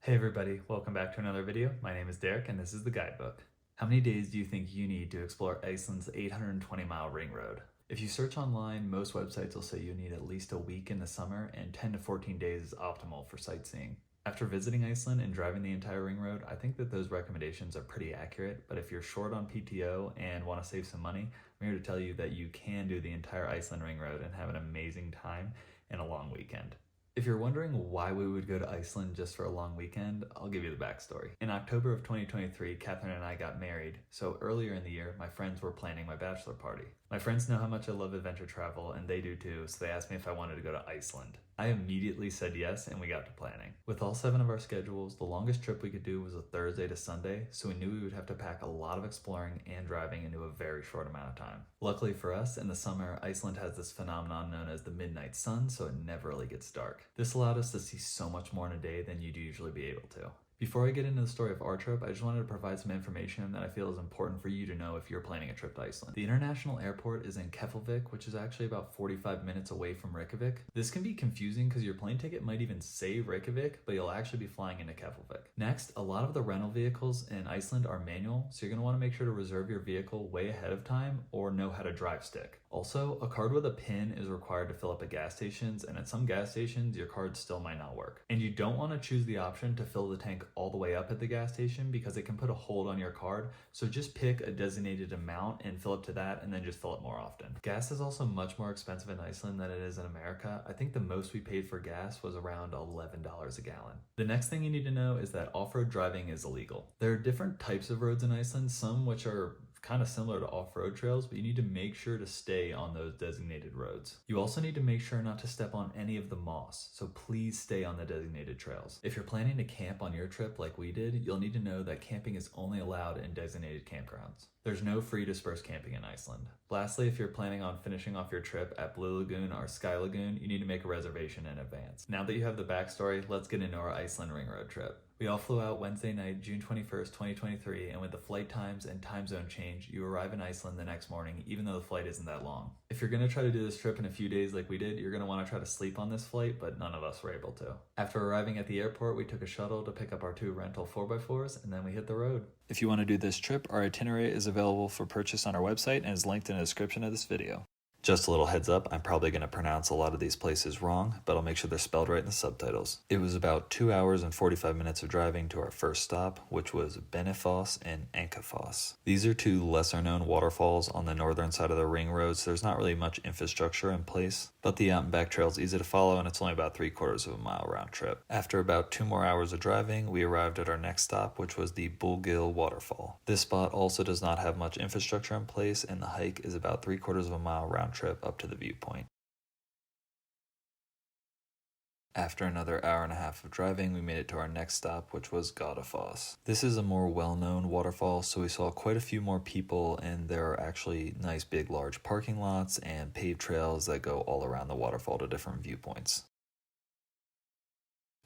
Hey everybody, welcome back to another video. My name is Derek and this is the guidebook. How many days do you think you need to explore Iceland's 820-mile ring road? If you search online, most websites will say you need at least a week in the summer and 10 to 14 days is optimal for sightseeing. After visiting Iceland and driving the entire ring road, I think that those recommendations are pretty accurate, but if you're short on PTO and want to save some money, I'm here to tell you that you can do the entire Iceland ring road and have an amazing time and a long weekend. If you're wondering why we would go to Iceland just for a long weekend, I'll give you the backstory. In October of 2023, Catherine and I got married, so earlier in the year, my friends were planning my bachelor party. My friends know how much I love adventure travel, and they do too, so they asked me if I wanted to go to Iceland. I immediately said yes, and we got to planning. With all 7 of our schedules, the longest trip we could do was a Thursday to Sunday, so we knew we would have to pack a lot of exploring and driving into a very short amount of time. Luckily for us, in the summer, Iceland has this phenomenon known as the midnight sun, so it never really gets dark. This allowed us to see so much more in a day than you'd usually be able to. Before I get into the story of our trip, I just wanted to provide some information that I feel is important for you to know if you're planning a trip to Iceland. The international airport is in Keflavik, which is actually about 45 minutes away from Reykjavik. This can be confusing because your plane ticket might even say Reykjavik, but you'll actually be flying into Keflavik. Next, a lot of the rental vehicles in Iceland are manual, so you're going to want to make sure to reserve your vehicle way ahead of time or know how to drive stick. Also, a card with a PIN is required to fill up at gas stations, and at some gas stations, your card still might not work. And you don't want to choose the option to fill the tank all the way up at the gas station because it can put a hold on your card, so just pick a designated amount and fill up to that and then just fill it more often. Gas is also much more expensive in Iceland than it is in America. I think the most we paid for gas was around $11 a gallon. The next thing you need to know is that off-road driving is illegal. There are different types of roads in Iceland, some which are kind of similar to off-road trails, but you need to make sure to stay on those designated roads. You also need to make sure not to step on any of the moss, so please stay on the designated trails. If you're planning to camp on your trip like we did, you'll need to know that camping is only allowed in designated campgrounds. There's no free dispersed camping in Iceland. Lastly, if you're planning on finishing off your trip at Blue Lagoon or Sky Lagoon, you need to make a reservation in advance. Now that you have the backstory, let's get into our Iceland Ring Road trip. We all flew out Wednesday night, June 21st, 2023, and with the flight times and time zone change, you arrive in Iceland the next morning, even though the flight isn't that long. If you're going to try to do this trip in a few days like we did, you're going to want to try to sleep on this flight, but none of us were able to. After arriving at the airport, we took a shuttle to pick up our 2 rental 4x4s, and then we hit the road. If you want to do this trip, our itinerary is available for purchase on our website and is linked in the description of this video. Just a little heads up, I'm probably going to pronounce a lot of these places wrong, but I'll make sure they're spelled right in the subtitles. It was about 2 hours and 45 minutes of driving to our first stop, which was Benefoss and Ankafoss. These are 2 lesser known waterfalls on the northern side of the ring road, so there's not really much infrastructure in place, but the out and back trail is easy to follow and it's only about 3/4 of a mile round trip. After about 2 more hours of driving, we arrived at our next stop, which was the Studlagil waterfall. This spot also does not have much infrastructure in place, and the hike is about 3/4 of a mile round trip up to the viewpoint. After another hour and a half of driving, we made it to our next stop, which was Godafoss. This is a more well-known waterfall, so we saw quite a few more people, and there are actually nice big large parking lots and paved trails that go all around the waterfall to different viewpoints.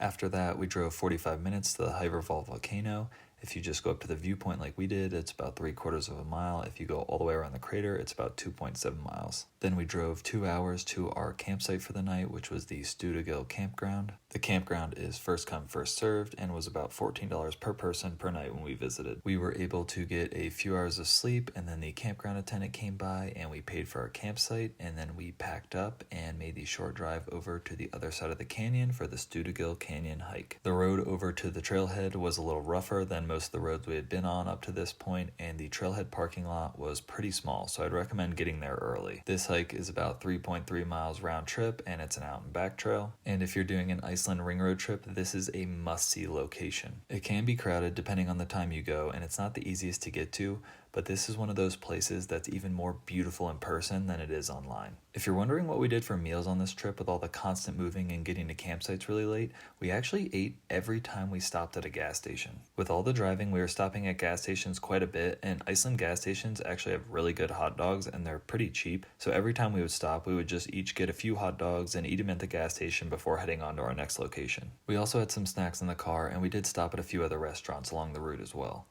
After that, we drove 45 minutes to the Hyverval volcano. If you just go up to the viewpoint like we did, it's about 3/4 of a mile. If you go all the way around the crater, it's about 2.7 miles. Then we drove 2 hours to our campsite for the night, which was the Studlagil campground. The campground is first come, first served, and was about $14 per person per night when we visited. We were able to get a few hours of sleep, and then the campground attendant came by and we paid for our campsite, and then we packed up and made the short drive over to the other side of the canyon for the Studlagil Canyon hike. The road over to the trailhead was a little rougher than most of the roads we had been on up to this point, and the trailhead parking lot was pretty small, so I'd recommend getting there early. This hike is about 3.3 miles round trip, and it's an out and back trail, and if you're doing an Iceland Ring Road trip, this is a must-see location. It can be crowded depending on the time you go, and it's not the easiest to get to, but this is one of those places that's even more beautiful in person than it is online. If you're wondering what we did for meals on this trip with all the constant moving and getting to campsites really late, we actually ate every time we stopped at a gas station. With all the driving, we were stopping at gas stations quite a bit, and Iceland gas stations actually have really good hot dogs and they're pretty cheap, so every time we would stop, we would just each get a few hot dogs and eat them at the gas station before heading on to our next location. We also had some snacks in the car, and we did stop at a few other restaurants along the route as well.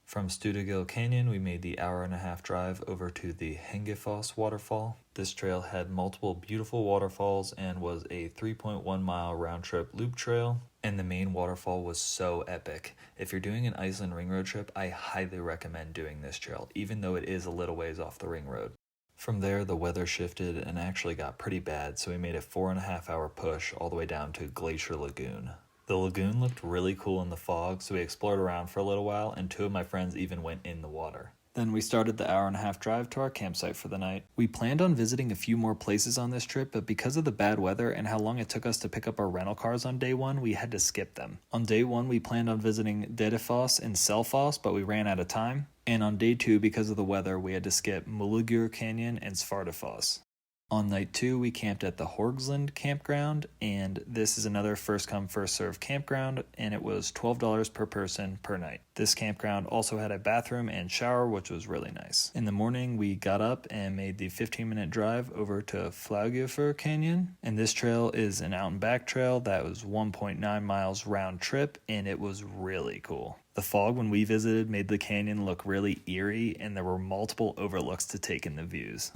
From Studlagil Canyon, we made the hour-and-a-half drive over to the Hengifoss waterfall. This trail had multiple beautiful waterfalls and was a 3.1-mile round-trip loop trail, and the main waterfall was so epic. If you're doing an Iceland Ring Road trip, I highly recommend doing this trail, even though it is a little ways off the Ring Road. From there, the weather shifted and actually got pretty bad, so we made a 4.5-hour push all the way down to Glacier Lagoon. The lagoon looked really cool in the fog, so we explored around for a little while, and 2 of my friends even went in the water. Then we started the hour-and-a-half drive to our campsite for the night. We planned on visiting a few more places on this trip, but because of the bad weather and how long it took us to pick up our rental cars on day 1, we had to skip them. On day 1, we planned on visiting Dedifoss and Selfoss, but we ran out of time. And on day 2, because of the weather, we had to skip Glacier Canyon and Svartafoss. On night 2, we camped at the Hogsland campground, and this is another first come first serve campground, and it was $12 per person per night. This campground also had a bathroom and shower, which was really nice. In the morning, we got up and made the 15-minute drive over to Studlagil Canyon, and this trail is an out and back trail that was 1.9 miles round trip, and it was really cool. The fog when we visited made the canyon look really eerie, and there were multiple overlooks to take in the views.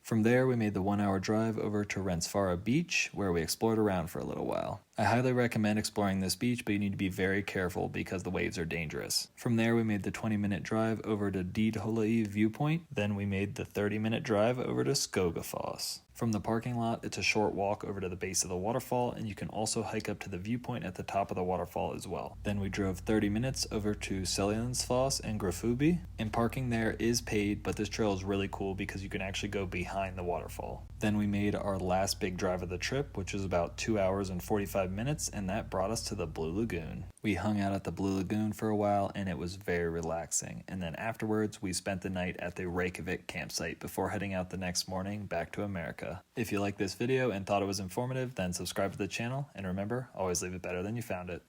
From there, we made the 1-hour drive over to Rensfara Beach, where we explored around for a little while. I highly recommend exploring this beach, but you need to be very careful because the waves are dangerous. From there, we made the 20-minute drive over to Studlagil Viewpoint. Then we made the 30-minute drive over to Skogafoss. From the parking lot, it's a short walk over to the base of the waterfall, and you can also hike up to the viewpoint at the top of the waterfall as well. Then we drove 30 minutes over to Seljalandsfoss and Grafuby, and parking there is paid, but this trail is really cool because you can actually go behind the waterfall. Then we made our last big drive of the trip, which was about 2 hours and 45 minutes, and that brought us to the Blue Lagoon. We hung out at the Blue Lagoon for a while, and it was very relaxing. And then afterwards, we spent the night at the Reykjavik campsite before heading out the next morning back to America. If you liked this video and thought it was informative, then subscribe to the channel, and remember, always leave it better than you found it.